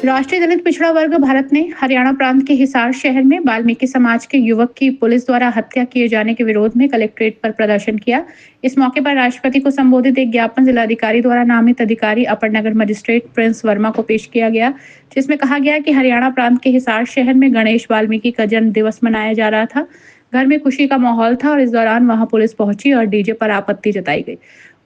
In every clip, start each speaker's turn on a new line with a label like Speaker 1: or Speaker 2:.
Speaker 1: राष्ट्रीय दलित पिछड़ा वर्ग भारत ने हरियाणा प्रांत के हिसार शहर में वाल्मीकि समाज के युवक की पुलिस द्वारा हत्या किए जाने के विरोध में कलेक्ट्रेट पर प्रदर्शन किया। इस मौके पर राष्ट्रपति को संबोधित एक ज्ञापन जिलाधिकारी द्वारा नामित अधिकारी अपर नगर मजिस्ट्रेट प्रिंस वर्मा को पेश किया गया, जिसमें कहा गया कि हरियाणा प्रांत के हिसार शहर में गणेश वाल्मीकि का जन्म दिवस मनाया जा रहा था। घर में खुशी का माहौल था और इस दौरान वहां पुलिस पहुंची और डीजे पर आपत्ति जताई गई।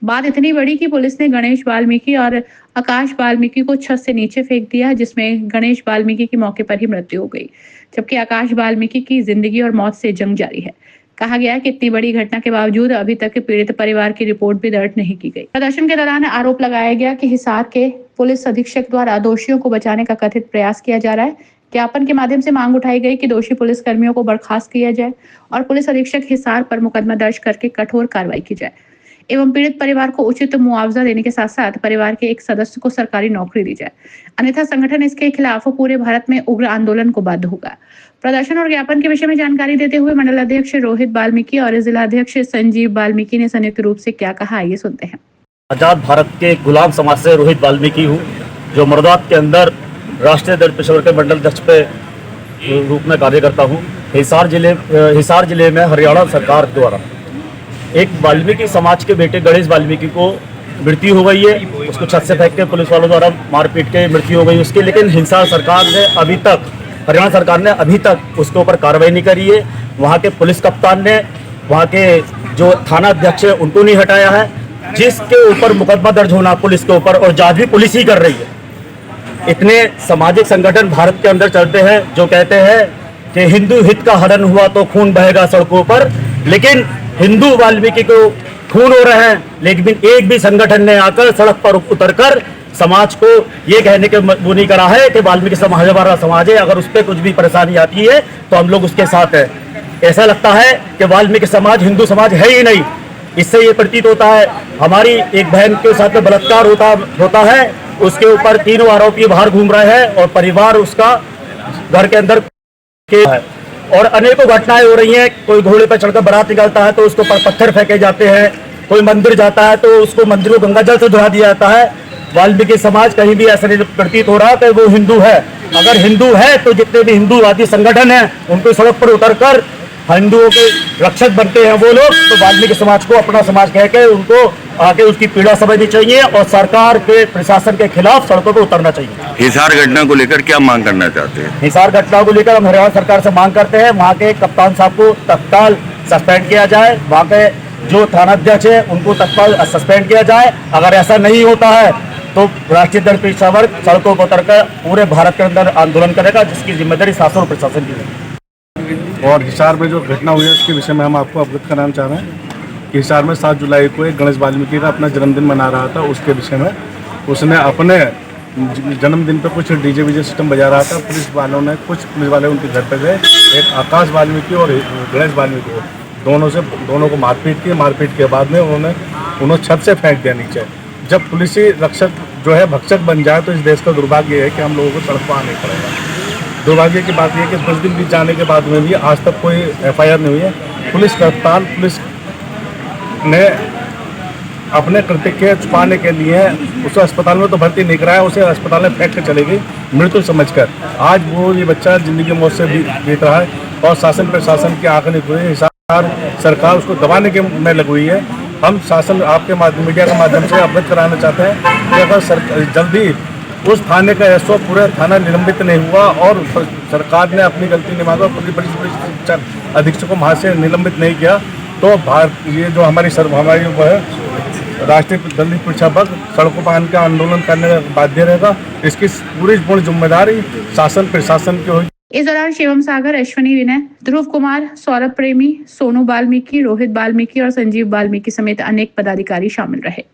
Speaker 1: बात इतनी बड़ी कि पुलिस ने गणेश वाल्मीकि और आकाश वाल्मीकि को छत से नीचे फेंक दिया, जिसमें गणेश वाल्मीकि की मौके पर ही मृत्यु हो गई, जबकि आकाश वाल्मीकि की जिंदगी और मौत से जंग जारी है। कहा गया कि इतनी बड़ी घटना के बावजूद अभी तक पीड़ित परिवार की रिपोर्ट भी दर्ज नहीं की गई। प्रदर्शन के दौरान आरोप लगाया गया कि हिसार के पुलिस अधीक्षक द्वारा दोषियों को बचाने का कथित प्रयास किया जा रहा है। ज्ञापन के माध्यम से मांग उठाई गई कि दोषी पुलिस कर्मियों को बर्खास्त किया जाए और पुलिस अधीक्षक हिसार पर मुकदमा दर्ज करके कठोर कार्रवाई की जाए एवं पीड़ित परिवार को उचित मुआवजा देने के साथ साथ परिवार के एक सदस्य को सरकारी नौकरी दी जाए, अन्यथा संगठन इसके खिलाफ पूरे भारत में उग्र आंदोलन को बाध्य होगा। प्रदर्शन और ज्ञापन के विषय में जानकारी देते हुए मंडल अध्यक्ष रोहित वाल्मीकि और जिला अध्यक्ष संजीव वाल्मीकि ने संयुक्त रूप से क्या कहा, ये सुनते हैं।
Speaker 2: आजाद भारत के गुलाम समाज से रोहित वाल्मीकि हूँ, जो मरदात के अंदर राष्ट्रीय दलित पिछड़ा वर्ग के मंडल अध्यक्ष पे रूप में कार्य करता हूँ। हिसार जिले में हरियाणा सरकार द्वारा एक वाल्मीकि समाज के बेटे गणेश वाल्मीकि को मृत्यु हो गई है। उसको छत से फेंक के पुलिस वालों द्वारा मारपीट के मृत्यु हो गई उसकी, लेकिन हिसार सरकार ने अभी तक, हरियाणा सरकार ने अभी तक उसके ऊपर कार्रवाई नहीं करी है। वहाँ के पुलिस कप्तान ने, वहाँ के जो थाना अध्यक्ष है उनको नहीं हटाया है, जिसके ऊपर मुकदमा दर्ज होना पुलिस के ऊपर, और जांच भी पुलिस ही कर रही है। इतने सामाजिक संगठन भारत के अंदर चलते हैं जो कहते हैं कि हिंदू हित का हनन हुआ तो खून बहेगा सड़कों पर, लेकिन हिंदू वाल्मीकि को खून हो रहे हैं, लेकिन एक भी संगठन ने आकर सड़क पर उतरकर समाज को ये कहने के वो नहीं करा है कि वाल्मीकि समाज हमारा समाज है, अगर उस पर कुछ भी परेशानी आती है तो हम लोग उसके साथ हैं। ऐसा लगता है कि वाल्मीकि समाज हिंदू समाज है ही नहीं। इससे ये प्रतीत होता है, हमारी एक बहन के साथ में बलात्कार होता है, उसके ऊपर 3 आरोपी बाहर घूम रहे हैं और परिवार उसका घर के अंदर है, और अनेकों घटनाएं हो रही हैं। कोई घोड़े पर चढ़कर बारात निकलता है तो उसको पर पत्थर फेंके जाते हैं, कोई मंदिर जाता है तो उसको मंदिर को गंगा जल से धुला दिया जाता है। वाल्मीकि समाज कहीं भी ऐसा नहीं प्रतीत हो रहा कि वो हिंदू है। अगर हिंदू है तो जितने भी हिंदूवादी संगठन हैं उनको सड़क पर उतरकर हिंदुओं के रक्षक बनते हैं वो लोग, तो वाल्मीकि समाज को अपना समाज कह के उनको आके उसकी पीड़ा समझनी चाहिए और सरकार के प्रशासन के खिलाफ सड़कों पर उतरना चाहिए।
Speaker 3: हिसार घटना को लेकर क्या मांग करना चाहते हैं?
Speaker 2: हिसार घटना को लेकर हम हरियाणा सरकार से मांग करते हैं, वहाँ के कप्तान साहब को तत्काल सस्पेंड किया जाए, वहाँ के जो थाना अध्यक्ष है उनको तत्काल सस्पेंड किया जाए। अगर ऐसा नहीं होता है तो राष्ट्रीय दलित पिछड़ा वर्ग सड़कों पर उतरकर पूरे भारत के अंदर आंदोलन करेगा, जिसकी जिम्मेदारी शासन और प्रशासन की है।
Speaker 4: और हिसार में जो घटना हुई है उसके विषय में हम आपको अवगत कराना चाह रहे हैं कि हिसार में 7 जुलाई को एक गणेश वाल्मीकि का अपना जन्मदिन मना रहा था। उसके विषय में उसने अपने जन्मदिन पे कुछ डीजे वीजे सिस्टम बजा रहा था। कुछ पुलिस वाले उनके घर पे गए, एक आकाश वाल्मीकि और गणेश वाल्मीकि को दोनों को मारपीट के बाद में उन्होंने छत से फेंक दिया नीचे। जब पुलिसी रक्षक जो है भक्षक बन जाए तो इस देश का दुर्भाग्य है कि हम लोगों को सड़क पर आना पड़ेगा। दुर्भाग्य की बात यह है कि 10 दिन बीत जाने के बाद में भी आज तक कोई FIR नहीं हुई है। पुलिस ने अपने कृत्य के छुपाने के लिए उसे अस्पताल में तो भर्ती नहीं कराया, उसे अस्पताल में फेंक कर चली गई मृत्यु समझकर। आज वो ये बच्चा जिंदगी मौत से बीत रहा है और शासन प्रशासन की आंख नहीं खुली है। हिसार सरकार उसको दबाने के में लगी हुई है। हम शासन आपके मीडिया के माध्यम से अवगत कराना चाहते हैं कि अगर जल्दी उस थाने का SO पूरा थाना निलंबित नहीं हुआ और सरकार ने अपनी गलती नहीं माना, पुलिस अधीक्षक को वहाँ से निलंबित नहीं किया, तो ये जो हमारी वो है राष्ट्रीय दलित पिछड़ा वर्ग सड़कों पर आने का आंदोलन करने का बाध्य रहेगा। इसकी पूर्ण जिम्मेदारी शासन प्रशासन की होगी।
Speaker 1: इस दौरान शिवम सागर, अश्विनी विनय, ध्रुव कुमार, सौरभ प्रेमी, सोनू वाल्मीकि, रोहित वाल्मीकि और संजीव वाल्मीकि समेत अनेक पदाधिकारी शामिल रहे।